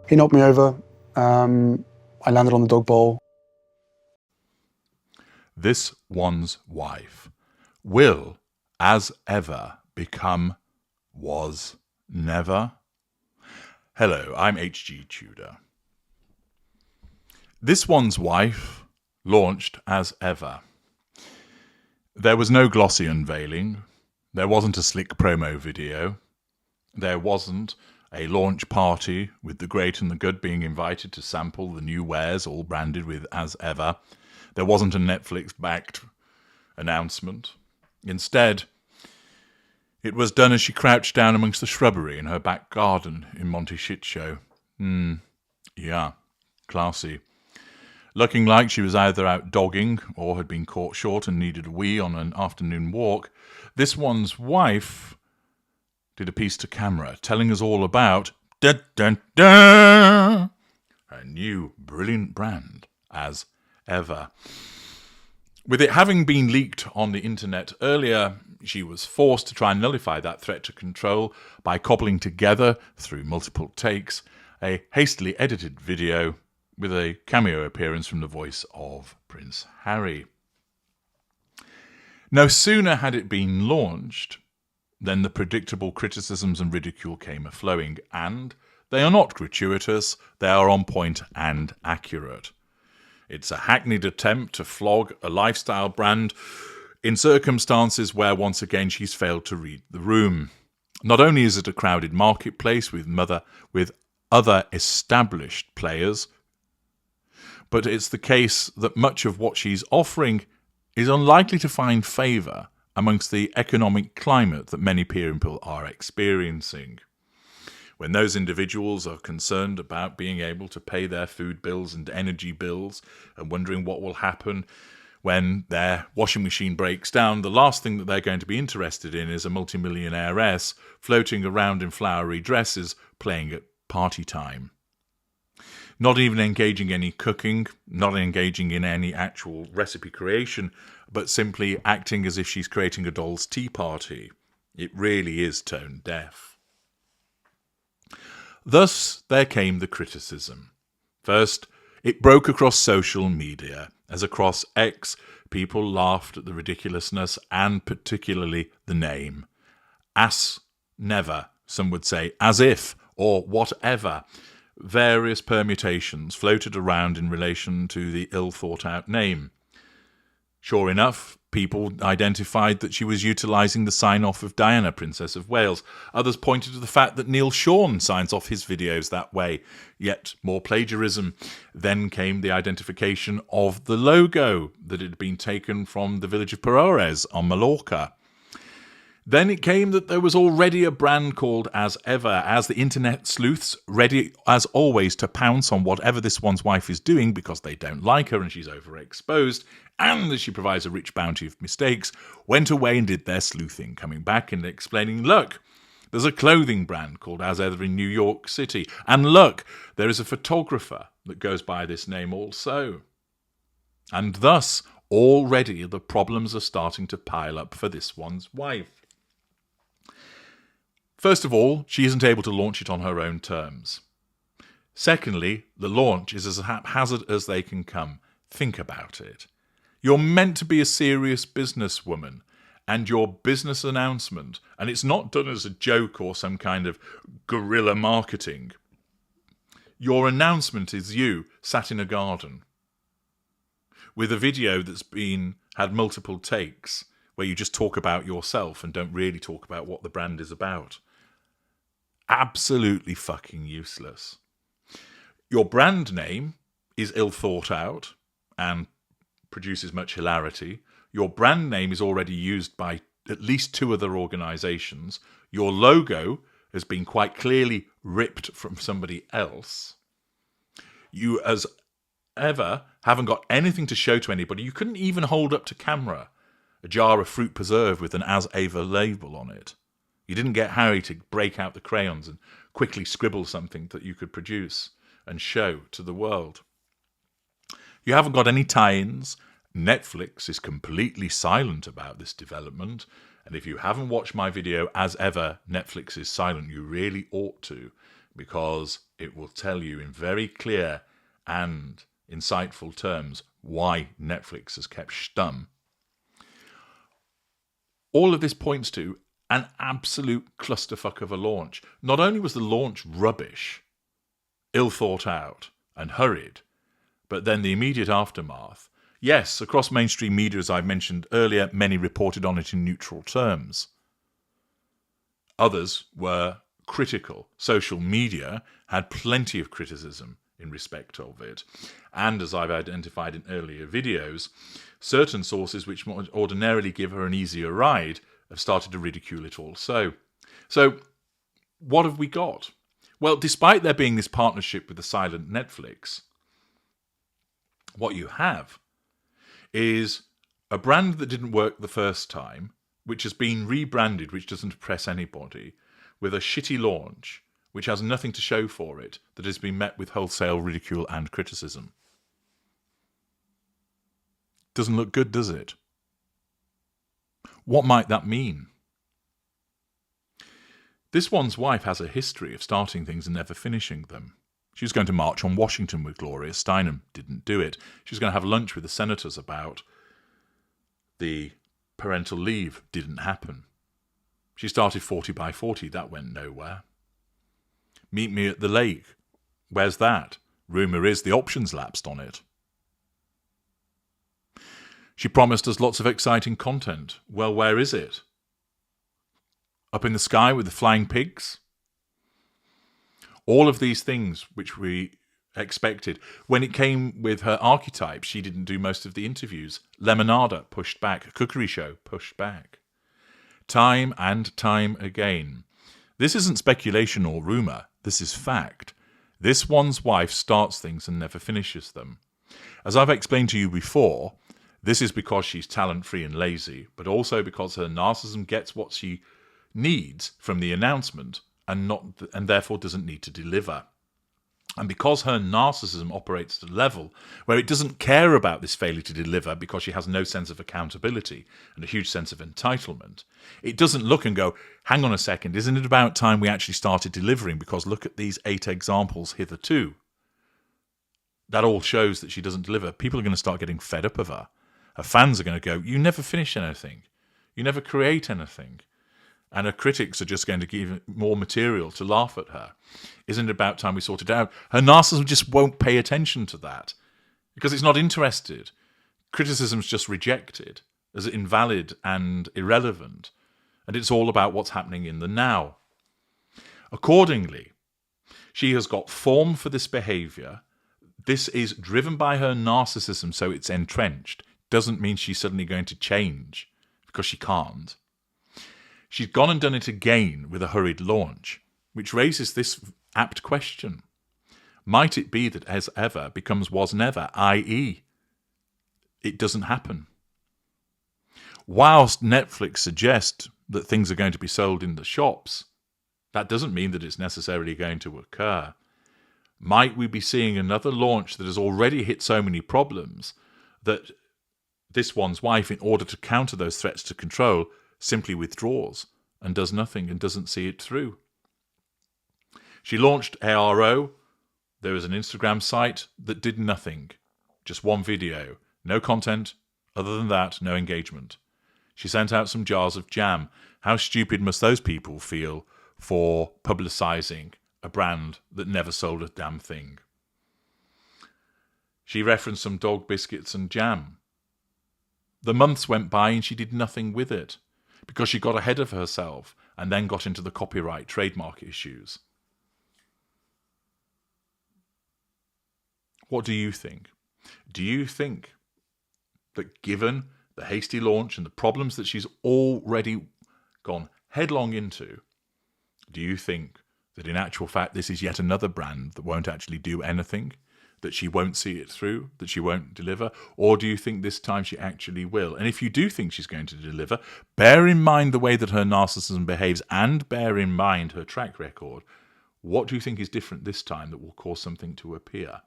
He knocked me over. I landed on the dog bowl. This one's wife will, as ever, become was never. Hello, I'm H.G. Tudor. This one's wife launched as ever. There was no glossy unveiling. There wasn't a slick promo video. There wasn't a launch party with the great and the good being invited to sample the new wares, all branded with as ever. There wasn't a Netflix-backed announcement. Instead, it was done as she crouched down amongst the shrubbery in her back garden in Monty Shit Show. Yeah, classy. Looking like she was either out dogging or had been caught short and needed a wee on an afternoon walk, this one's wife did a piece to camera telling us all about her new brilliant brand, as ever. With it having been leaked on the internet earlier, she was forced to try and nullify that threat to control by cobbling together, through multiple takes, a hastily edited video with a cameo appearance from the voice of Prince Harry. No sooner had it been launched than the predictable criticisms and ridicule came a-flowing, and they are not gratuitous, they are on point and accurate. It's a hackneyed attempt to flog a lifestyle brand in circumstances where once again she's failed to read the room. Not only is it a crowded marketplace with other established players, but it's the case that much of what she's offering is unlikely to find favour amongst the economic climate that many people are experiencing. When those individuals are concerned about being able to pay their food bills and energy bills and wondering what will happen when their washing machine breaks down, the last thing that they're going to be interested in is a multimillionairess floating around in flowery dresses playing at party time. Not even engaging in any cooking, not engaging in any actual recipe creation, but simply acting as if she's creating a doll's tea party. It really is tone deaf. Thus, there came the criticism. First, it broke across social media, as across X, people laughed at the ridiculousness and particularly the name. As never, some would say, as if, or whatever. Various permutations floated around in relation to the ill-thought-out name. Sure enough, people identified that she was utilising the sign-off of Diana, Princess of Wales. Others pointed to the fact that Neil Sean signs off his videos that way. Yet more plagiarism. Then came the identification of the logo that had been taken from the village of Perores on Mallorca. Then it came that there was already a brand called As Ever, as the internet sleuths, ready as always to pounce on whatever this one's wife is doing because they don't like her and she's overexposed, and as she provides a rich bounty of mistakes, went away and did their sleuthing, coming back and explaining, look, there's a clothing brand called As Ever in New York City, and look, there is a photographer that goes by this name also. And thus, already the problems are starting to pile up for this one's wife. First of all, she isn't able to launch it on her own terms. Secondly, the launch is as haphazard as they can come. Think about it. You're meant to be a serious businesswoman, and your business announcement, and it's not done as a joke or some kind of guerrilla marketing. Your announcement is you sat in a garden with a video that's had multiple takes where you just talk about yourself and don't really talk about what the brand is about. Absolutely fucking useless. Your brand name is ill thought out and produces much hilarity. Your brand name is already used by at least 2 other organisations. Your logo has been quite clearly ripped from somebody else. You, as ever, haven't got anything to show to anybody. You couldn't even hold up to camera a jar of fruit preserve with an As Ever label on it. You didn't get Harry to break out the crayons and quickly scribble something that you could produce and show to the world. You haven't got any tie-ins. Netflix is completely silent about this development. And if you haven't watched my video, As Ever, Netflix is silent, you really ought to. because it will tell you in very clear and insightful terms why Netflix has kept stum. All of this points to an absolute clusterfuck of a launch. Not only was the launch rubbish, ill thought out and hurried, but then the immediate aftermath. Yes, across mainstream media, as I mentioned earlier, many reported on it in neutral terms. Others were critical. Social media had plenty of criticism in respect of it. And as I've identified in earlier videos, certain sources which might ordinarily give her an easier ride have started to ridicule it also. So what have we got? Well, despite there being this partnership with the silent Netflix, what you have is a brand that didn't work the first time, which has been rebranded, which doesn't impress anybody, with a shitty launch, which has nothing to show for it, that has been met with wholesale ridicule and criticism. Doesn't look good, does it? What might that mean? This one's wife has a history of starting things and never finishing them. She was going to march on Washington with Gloria Steinem, didn't do it. She was going to have lunch with the senators about the parental leave, didn't happen. She started 40 by 40, that went nowhere. Meet me at the lake, where's that? Rumour is the options lapsed on it. She promised us lots of exciting content. Well, where is it? Up in the sky with the flying pigs? All of these things which we expected. When it came with her archetype, she didn't do most of the interviews. Lemonada pushed back. Cookery Show pushed back. Time and time again. This isn't speculation or rumour. This is fact. This one's wife starts things and never finishes them. As I've explained to you before, this is because she's talent-free and lazy, but also because her narcissism gets what she needs from the announcement and therefore doesn't need to deliver. And because her narcissism operates at a level where it doesn't care about this failure to deliver because she has no sense of accountability and a huge sense of entitlement, it doesn't look and go, hang on a second, isn't it about time we actually started delivering? Because look at these 8 examples hitherto. That all shows that she doesn't deliver. People are going to start getting fed up of her. Her fans are going to go, you never finish anything. You never create anything. And her critics are just going to give more material to laugh at her. Isn't it about time we sort it out? Her narcissism just won't pay attention to that because it's not interested. Criticism's just rejected as invalid and irrelevant. And it's all about what's happening in the now. Accordingly, she has got form for this behaviour. This is driven by her narcissism, so it's entrenched. Doesn't mean she's suddenly going to change because she can't. She's gone and done it again with a hurried launch, which raises this apt question. Might it be that as ever becomes was never, i.e., it doesn't happen? Whilst Netflix suggests that things are going to be sold in the shops, that doesn't mean that it's necessarily going to occur. Might we be seeing another launch that has already hit so many problems that this one's wife, in order to counter those threats to control, simply withdraws and does nothing and doesn't see it through? She launched ARO. There was an Instagram site that did nothing. Just one video. No content. Other than that, no engagement. She sent out some jars of jam. How stupid must those people feel for publicising a brand that never sold a damn thing? She referenced some dog biscuits and jam. The months went by and she did nothing with it because she got ahead of herself and then got into the copyright trademark issues. What do you think? Do you think that given the hasty launch and the problems that she's already gone headlong into, do you think that in actual fact this is yet another brand that won't actually do anything, that she won't see it through, that she won't deliver? Or do you think this time she actually will? And if you do think she's going to deliver, bear in mind the way that her narcissism behaves and bear in mind her track record. What do you think is different this time that will cause something to appear?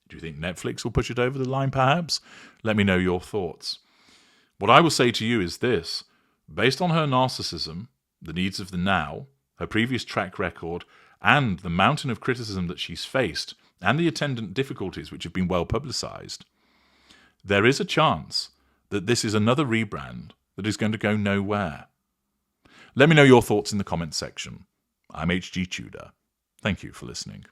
Do you think Netflix will push it over the line perhaps? Let me know your thoughts. What I will say to you is this. Based on her narcissism, the needs of the now, her previous track record, and the mountain of criticism that she's faced, and the attendant difficulties which have been well publicised, there is a chance that this is another rebrand that is going to go nowhere. Let me know your thoughts in the comments section. I'm HG Tudor. Thank you for listening.